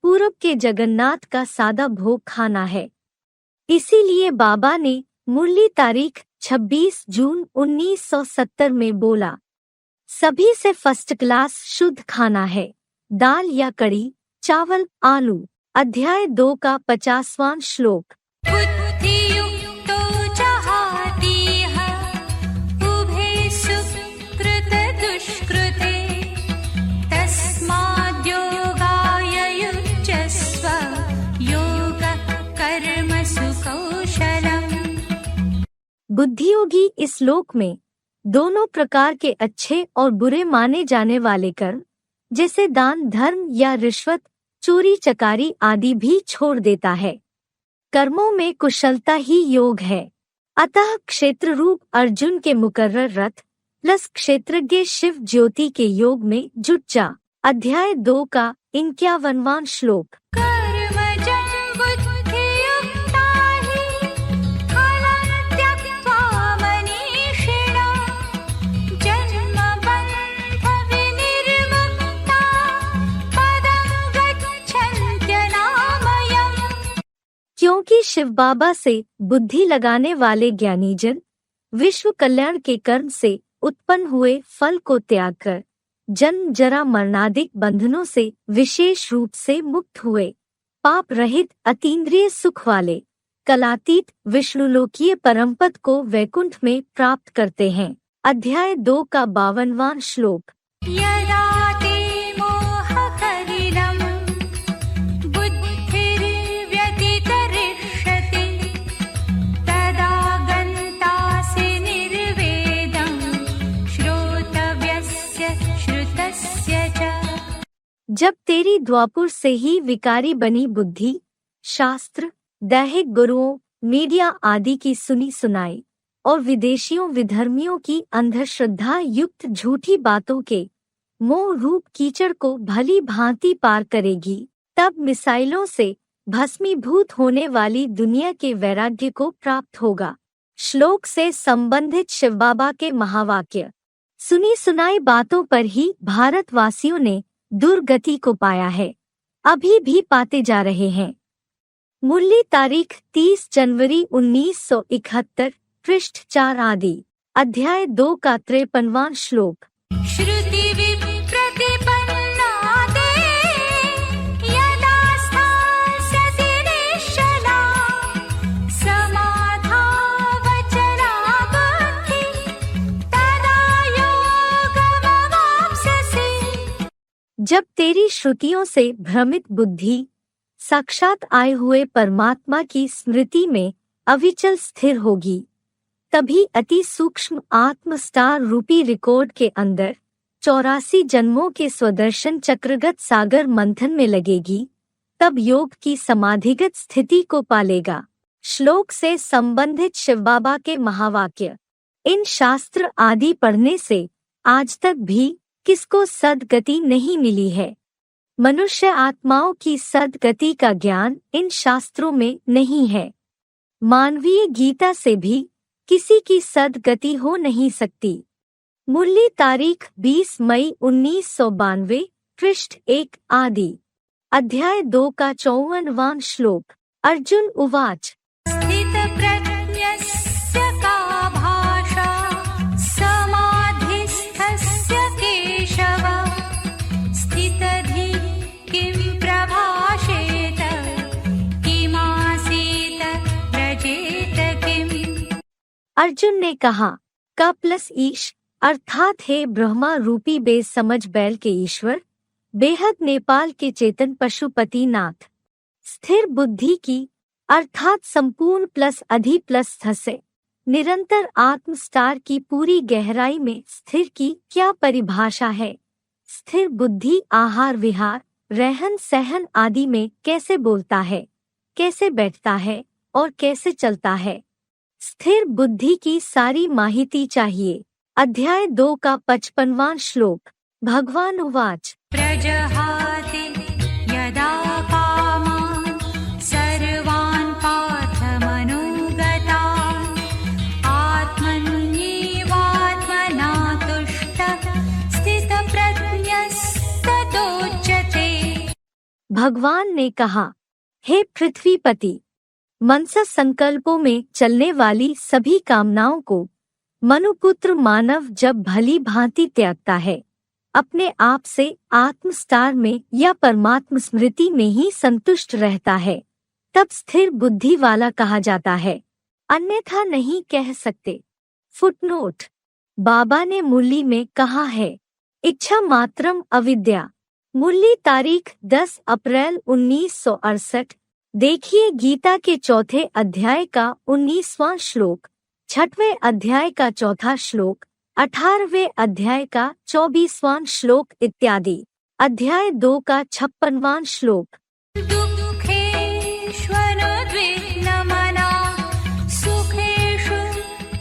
पूरब के जगन्नाथ का सादा भोग खाना है। इसीलिए बाबा ने मुरली तारीख 26 जून 1970 में बोला, सभी से फर्स्ट क्लास शुद्ध खाना है, दाल या कड़ी, चावल, आलू। अध्याय 2 का 50वां श्लोक। बुद्धियुक्तो जहातीह उभे सुकृत दुष्कृते तस्माद्योगाय युज्यस्व योगः कर्मसु कौशलम्। बुद्धियोगी इस लोक में दोनों प्रकार के अच्छे और बुरे माने जाने वाले कर्म जैसे दान, धर्म या रिश्वत, चोरी चकारी आदि भी छोड़ देता है। कर्मों में कुशलता ही योग है। अतः क्षेत्र रूप अर्जुन के मुकर्रर रथ प्लस क्षेत्रज्ञ शिव ज्योति के योग में जुट जा। अध्याय 2 का 51वां श्लोक। क्योंकि शिव बाबा से बुद्धि लगाने वाले ज्ञानीजन विश्व कल्याण के कर्म से उत्पन्न हुए फल को त्याग कर जन्म जरा मरणादिक बंधनों से विशेष रूप से मुक्त हुए पाप रहित अतीन्द्रिय सुख वाले कलातीत विष्णुलोकीय परमपद को वैकुंठ में प्राप्त करते हैं। अध्याय 2 का 52वां श्लोक। जब तेरी द्वापुर से ही विकारी बनी बुद्धि शास्त्र, दैहिक गुरुओं, मीडिया आदि की सुनी सुनाई और विदेशियों विधर्मियों की अंधश्रद्धा युक्त झूठी बातों के मोह रूप कीचड़ को भली भांति पार करेगी, तब मिसाइलों से भस्मीभूत होने वाली दुनिया के वैराग्य को प्राप्त होगा। श्लोक से संबंधित शिव बाबा के महावाक्य। सुनी सुनाई बातों पर ही भारतवासियों ने दुर्गति को पाया है, अभी भी पाते जा रहे हैं। मुरली तारीख 30 जनवरी 1971, पृष्ठ 4 आदि। अध्याय 2 का 53वां श्लोक। श्रुति विप्रतिपन्ना ते यदा स्थास्यति निश्चला समाधावचला बुद्धि तदा योगमवाप्स्यसि। जब तेरी श्रुतियों से भ्रमित बुद्धि साक्षात आए हुए परमात्मा की स्मृति में अविचल स्थिर होगी, तभी अति सूक्ष्म आत्म स्टार रूपी रिकॉर्ड के अंदर 84 जन्मों के स्वदर्शन चक्रगत सागर मंथन में लगेगी, तब योग की समाधिगत स्थिति को पालेगा। श्लोक से संबंधित शिव बाबा के महावाक्य। इन शास्त्र आदि पढ़ने से आज तक भी किसको सद्गति नहीं मिली है। मनुष्य आत्माओं की सद्गति का ज्ञान इन शास्त्रों में नहीं है। मानवीय गीता से भी किसी की सद्गति हो नहीं सकती। मुरली तारीख 20 मई 1992, पृष्ठ 1 आदि। अध्याय 2 का 54वां श्लोक। अर्जुन उवाच। स्थितप्रज्ञस्य का भाषा समाधिस्थस्य केशव स्थितधि किं प्रभाषेत किमासीत व्रजेत किम्। अर्जुन ने कहा, क प्लस ईश अर्थात हे ब्रह्मा रूपी बेसमझ बैल के ईश्वर, बेहद नेपाल के चेतन पशुपति नाथ, स्थिर बुद्धि की अर्थात संपूर्ण प्लस अधि प्लस थ से निरंतर आत्म स्टार की पूरी गहराई में स्थिर की क्या परिभाषा है। स्थिर बुद्धि आहार विहार रहन सहन आदि में कैसे बोलता है, कैसे बैठता है और कैसे चलता है। स्थिर बुद्धि की सारी माहिती चाहिए। अध्याय 2 का 55वां श्लोक। भगवान उवाच प्रजहाति यदा कामान् सर्वान् पार्थ मनोगतान् आत्मन्येवात्मना तुष्टः स्थितप्रज्ञस्तदोच्यते। भगवान ने कहा, हे पृथ्वीपति, मनसा संकल्पों में चलने वाली सभी कामनाओं को मनुपुत्र मानव जब भली भांति त्यागता है, अपने आप से आत्मस्टार में या परमात्म स्मृति में ही संतुष्ट रहता है, तब स्थिर बुद्धि वाला कहा जाता है, अन्यथा नहीं कह सकते। फुटनोट। बाबा ने मुरली में कहा है, इच्छा मात्रम अविद्या। मुरली तारीख 10 अप्रैल 1968। देखिए गीता के 4थे अध्याय का 19वां श्लोक, 6वें अध्याय का 4था श्लोक, 18वें अध्याय का 24वां श्लोक इत्यादि। अध्याय 2 का 56वां श्लोक। दुःखेष्वनुद्विग्नमना सुखेषु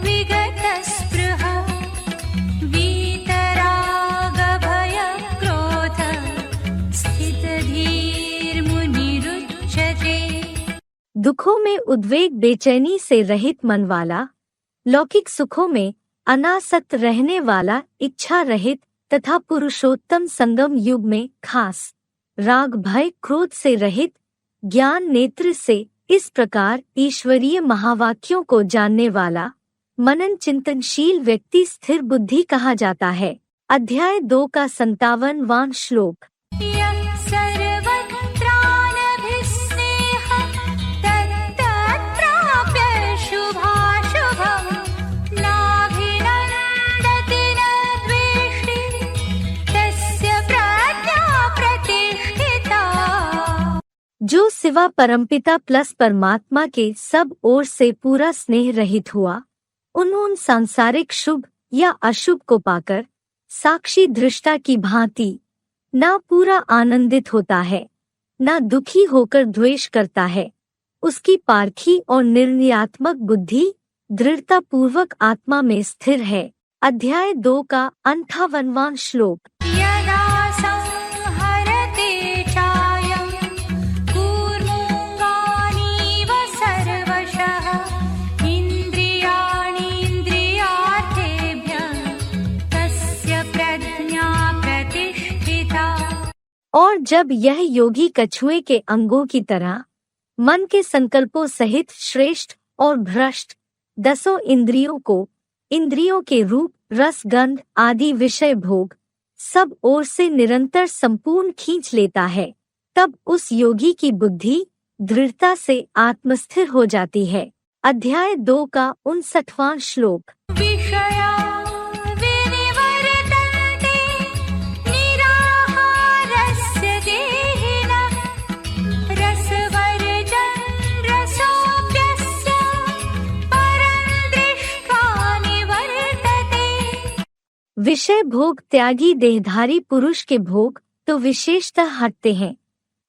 विगतस्पृहा वीतरागभयक्रोध स्थितधीर्मुनिरुच्यते। दुखों में उद्वेग बेचैनी से रहित मन वाला, लौकिक सुखों में अनासक्त रहने वाला, इच्छा रहित तथा पुरुषोत्तम संगम युग में खास राग भय क्रोध से रहित, ज्ञान नेत्र से इस प्रकार ईश्वरीय महावाक्यों को जानने वाला, मनन चिंतनशील व्यक्ति स्थिर बुद्धि कहा जाता है। अध्याय 2 का 57वां श्लोक। जो सिवा परमपिता प्लस परमात्मा के सब ओर से पूरा स्नेह रहित हुआ, उन सांसारिक शुभ या अशुभ को पाकर साक्षी दृष्टा की भांति न पूरा आनंदित होता है, न दुखी होकर द्वेष करता है, उसकी पारखी और निर्णयात्मक बुद्धि दृढ़ता पूर्वक आत्मा में स्थिर है। अध्याय 2 का 58वां श्लोक। और जब यह योगी कछुए के अंगों की तरह मन के संकल्पों सहित श्रेष्ठ और भ्रष्ट 10 इंद्रियों को, इंद्रियों के रूप रस गंध आदि विषय भोग सब ओर से निरंतर संपूर्ण खींच लेता है, तब उस योगी की बुद्धि दृढ़ता से आत्मस्थिर हो जाती है। अध्याय 2 का 59वां श्लोक। विषय भोग त्यागी देहधारी पुरुष के भोग तो विशेषतः हटते हैं,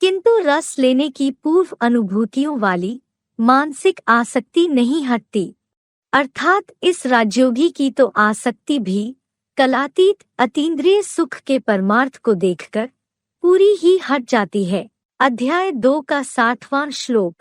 किंतु रस लेने की पूर्व अनुभूतियों वाली मानसिक आसक्ति नहीं हटती। अर्थात इस राजयोगी की तो आसक्ति भी कलातीत अतीन्द्रिय सुख के परमार्थ को देखकर पूरी ही हट जाती है। अध्याय 2 का 60वां श्लोक।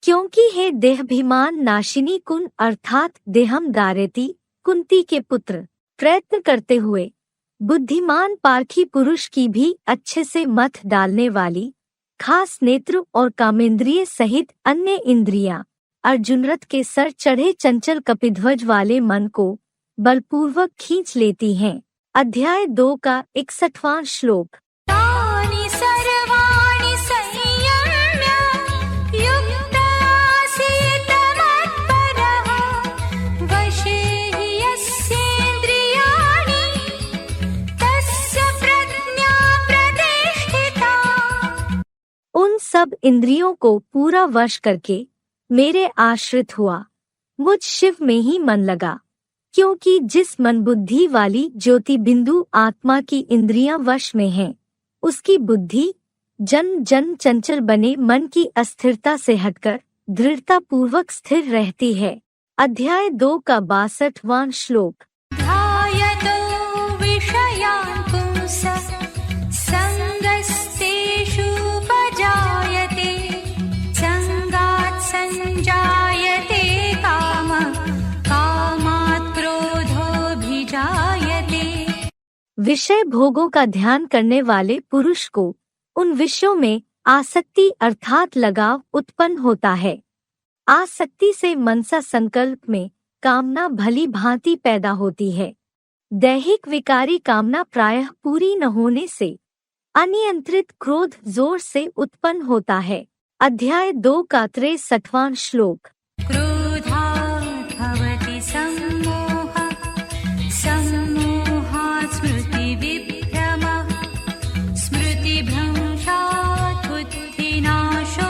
क्योंकि हे देहाभिमान नाशिनी कुन अर्थात देहम दारेती कुंती के पुत्र, प्रयत्न करते हुए बुद्धिमान पारखी पुरुष की भी अच्छे से मथ डालने वाली खास नेत्र और कामेंद्रिय सहित अन्य इंद्रियां अर्जुन रथ के सर चढ़े चंचल कपिध्वज वाले मन को बलपूर्वक खींच लेती हैं। अध्याय 2 का 61वां श्लोक। इंद्रियों को पूरा वश करके मेरे आश्रित हुआ, मुझ शिव में ही मन लगा, क्योंकि जिस मन बुद्धि वाली ज्योति बिंदु आत्मा की इंद्रियां वश में हैं, उसकी बुद्धि जन जन चंचल बने मन की अस्थिरता से हटकर दृढ़ता पूर्वक स्थिर रहती है। अध्याय 2 का 62वां श्लोक। ध्यायतो विषयान् पुंसः संगस्तेषुपजायते संगात् संजायते कामः कामात् क्रोधोऽभिजायते। विषय भोगों का ध्यान करने वाले पुरुष को उन विषयों में आसक्ति अर्थात लगाव उत्पन्न होता है। आसक्ति से मनसा संकल्प में कामना भली भांति पैदा होती है। दैहिक विकारी कामना प्रायः पूरी न होने से अनियंत्रित क्रोध जोर से उत्पन्न होता है। अध्याय 2 का 63वां श्लोक। क्रोधात् भवति सम्मोहः सम्मोहात् स्मृतिविभ्रमः स्मृतिभ्रंशात् बुद्धिनाशो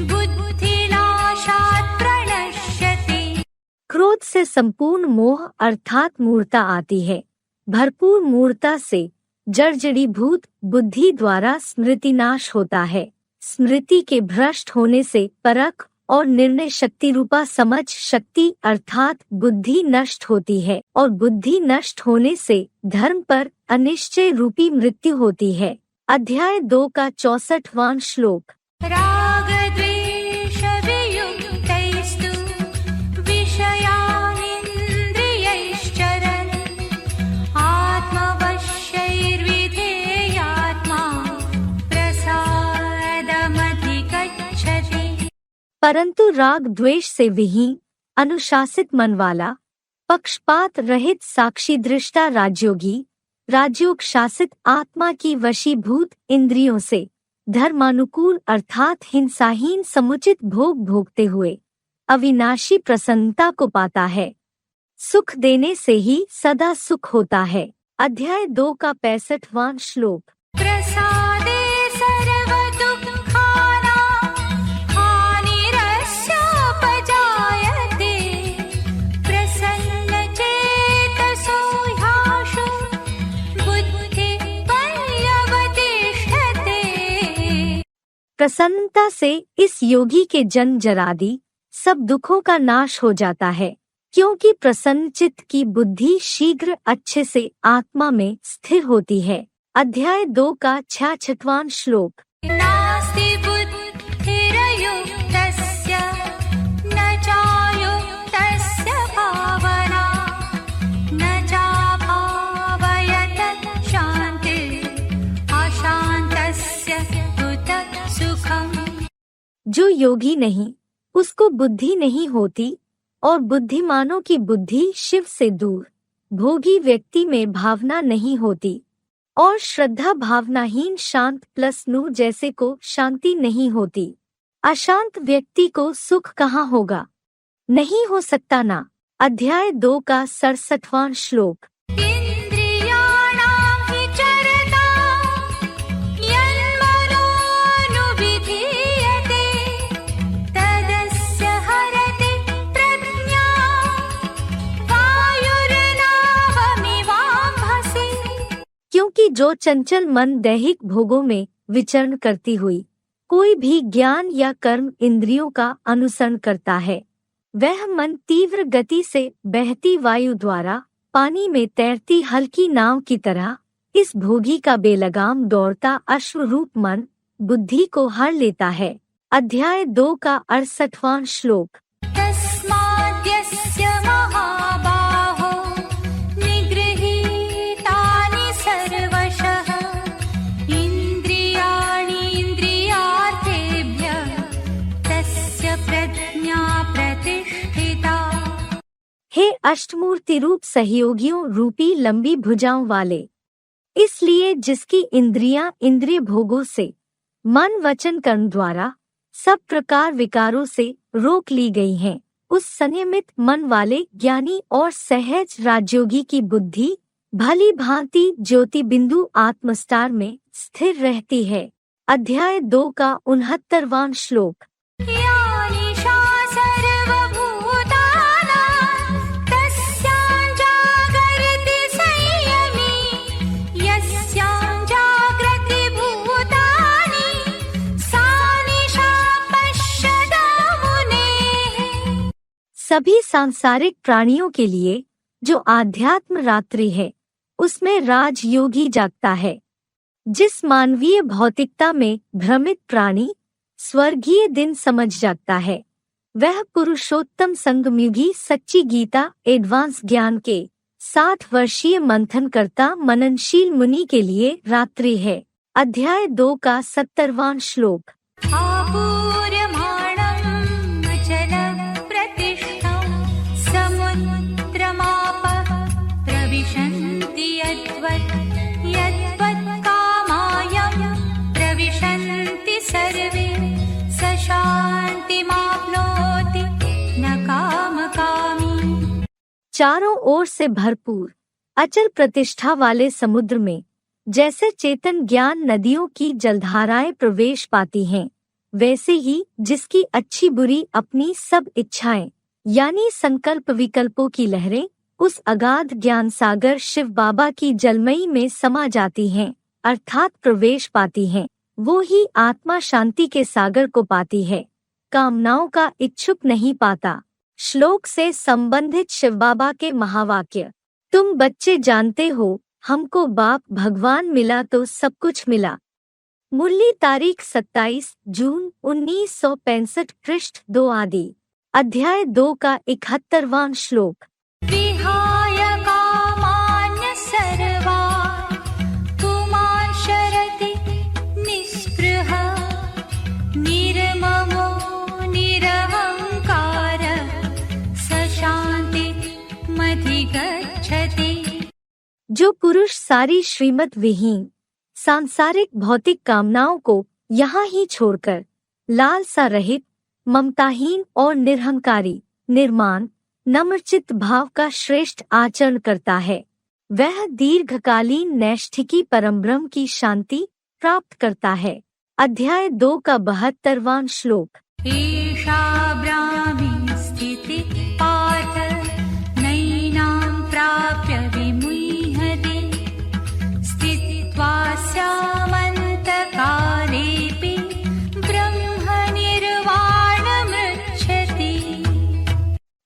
बुद्धिनाशात् प्रणश्यति। क्रोध से संपूर्ण मोह अर्थात मूर्ता आती है। भरपूर मूर्ता से जर्जरीभूत बुद्धि द्वारा स्मृतिनाश होता है। स्मृति के भ्रष्ट होने से परख और निर्णय शक्ति रूपा समझ शक्ति अर्थात बुद्धि नष्ट होती है, और बुद्धि नष्ट होने से धर्म पर अनिश्चय रूपी मृत्यु होती है। अध्याय 2 का 64वां श्लोक। रागद्वेषवियुक्तैस्तु विषयानिन्द्रियैश्चरन् आत्मवश्यैर्विधेयात्मा प्रसादमधिगच्छति। परंतु राग द्वेष से विहीन अनुशासित मन वाला पक्षपात रहित साक्षी दृष्टा राजयोगी राजयोग शासित आत्मा की वशीभूत इंद्रियों से धर्मानुकूल अर्थात हिंसाहीन समुचित भोग भोगते हुए अविनाशी प्रसन्नता को पाता है। सुख देने से ही सदा सुख होता है। अध्याय 2 का 65वां श्लोक। प्रसादे सर्वदुःखानां हानिरस्योपजायते प्रसन्नचेतसो ह्याशु बुद्धिपर्यवतिष्ठते। प्रसन्नता से इस योगी के जन्म जरादि सब दुखों का नाश हो जाता है, क्योंकि प्रसन्न चित्त की बुद्धि शीघ्र अच्छे से आत्मा में स्थिर होती है। अध्याय 2 का 66वां श्लोक। नास्ति बुद्धिरयुक्तस्य न चायुक्तस्य भावना न चाभावयत शान्तिः अशान्तस्य कुतः सुखम्। जो योगी नहीं उसको बुद्धि नहीं होती, और बुद्धिमानों की बुद्धि शिव से दूर भोगी व्यक्ति में भावना नहीं होती, और श्रद्धा भावनाहीन शांत प्लस नू जैसे को शांति नहीं होती। अशांत व्यक्ति को सुख कहाँ होगा, नहीं हो सकता ना। अध्याय 2 का 67वां श्लोक। इन्द्रियाणां हि चरता यन्मनोनुविधीयते तदस्य हरति प्रज्ञां वायुर्नावमिवाम्भसि। क्योंकि जो चंचल मन दैहिक भोगों में विचरण करती हुई कोई भी ज्ञान या कर्म इंद्रियों का अनुसरण करता है, वह मन तीव्र गति से बहती वायु द्वारा पानी में तैरती हल्की नाव की तरह इस भोगी का बेलगाम दौड़ता अश्वरूप मन बुद्धि को हर लेता है। अध्याय 2 का 68वां श्लोक। तस्माद्यस्य महाबाहो निगृहीतानि सर्वशः इन्द्रियाणीन्द्रियार्थेभ्यः तस्य प्रज्ञा प्रतिष्ठिता। हे अष्टमूर्ति रूप सहयोगियों रूपी लंबी भुजाओं वाले, इसलिए जिसकी इंद्रियां इंद्रिय भोगों से मन वचन कर्म द्वारा सब प्रकार विकारों से रोक ली गई हैं, उस संयमित मन वाले ज्ञानी और सहज राजयोगी की बुद्धि भली भांति ज्योति बिंदु आत्मस्टार में स्थिर रहती है। अध्याय 2 का 69वां श्लोक। या निशा सर्वभूतानां तस्यां जागर्ति संयमी यस्यां जागृति भूतानि सा निशा पश्यता मुनेः। सभी सांसारिक प्राणियों के लिए जो आध्यात्म रात्रि है उसमें राजयोगी जागता है। जिस मानवीय भौतिकता में भ्रमित प्राणी स्वर्गीय दिन समझ जागता है वह पुरुषोत्तम संगमयुगी सच्ची गीता एडवांस ज्ञान के 60 वर्षीय मंथनकर्ता मननशील मुनि के लिए रात्रि है। अध्याय 2 का 70वां श्लोक। आपूर्यमाणम् अचलप्रतिष्ठं समुद्रमापः प्रविशन्ति यद्वत् कामायं प्रविशन्ति सर्वे स शान्तिमाप्नोति न कामकामी। चारों ओर से भरपूर अचल प्रतिष्ठा वाले समुद्र में जैसे चेतन ज्ञान नदियों की जलधाराएं प्रवेश पाती हैं, वैसे ही जिसकी अच्छी बुरी अपनी सब इच्छाएं यानी संकल्प विकल्पों की लहरें उस अगाध ज्ञान सागर शिव बाबा की जलमयी में समा जाती हैं, अर्थात प्रवेश पाती हैं, वो ही आत्मा शांति के सागर को पाती है, कामनाओं का इच्छुक नहीं पाता। श्लोक से संबंधित शिव बाबा के महावाक्य। तुम बच्चे जानते हो हमको बाप भगवान मिला तो सब कुछ मिला। मुरली तारीख 27 जून 1965 पृष्ठ 2 आदि। अध्याय 2 का 71वां श्लोक। विहाय कामान्य सर्वान् पुमान् शरति निःस्पृह निर्ममो निरहंकार स शान्तिमधिगच्छति। जो पुरुष सारी श्रीमत विहीन सांसारिक भौतिक कामनाओं को यहाँ ही छोड़कर लालसा रहित ममताहीन और निरहंकारी निर्माण नम्रचित्त भाव का श्रेष्ठ आचरण करता है वह दीर्घकालीन नैष्ठिकी परमब्रह्म की शांति प्राप्त करता है। अध्याय 2 का 72वां श्लोक। ईशा ब्राह्मी स्थिति पार्थ नैनां प्राप्य विमुह्यते स्थित्वा स्यामन्तकालेऽपि ब्रह्मनिर्वाणमृच्छति।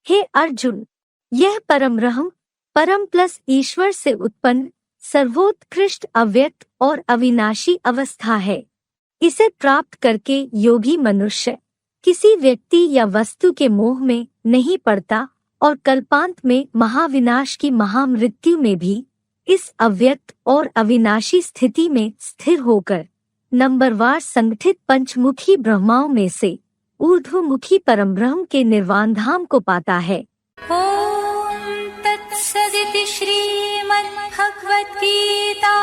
हे अर्जुन, यह परमब्रह्म परम प्लस ईश्वर से उत्पन्न सर्वोत्कृष्ट अव्यक्त और अविनाशी अवस्था है। इसे प्राप्त करके योगी मनुष्य किसी व्यक्ति या वस्तु के मोह में नहीं पड़ता और कल्पांत में महाविनाश की महामृत्यु में भी इस अव्यक्त और अविनाशी स्थिति में स्थिर होकर नंबरवार संगठित पंचमुखी ब्रह्माओं में से ऊर्ध्वमुखी परमब्रह्म के निर्वाण धाम को पाता है। ॐ तत्सदिति श्रीमद्भगवद्गीता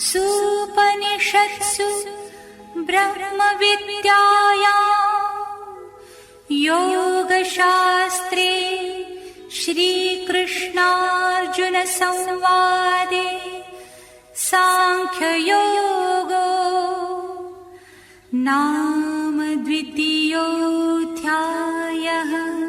सूपनिषत्सु ब्रह्मविद्यायां योगशास्त्रे श्रीकृष्णार्जुनसंवादे सांख्ययोगो नाम 2. अध्यायः।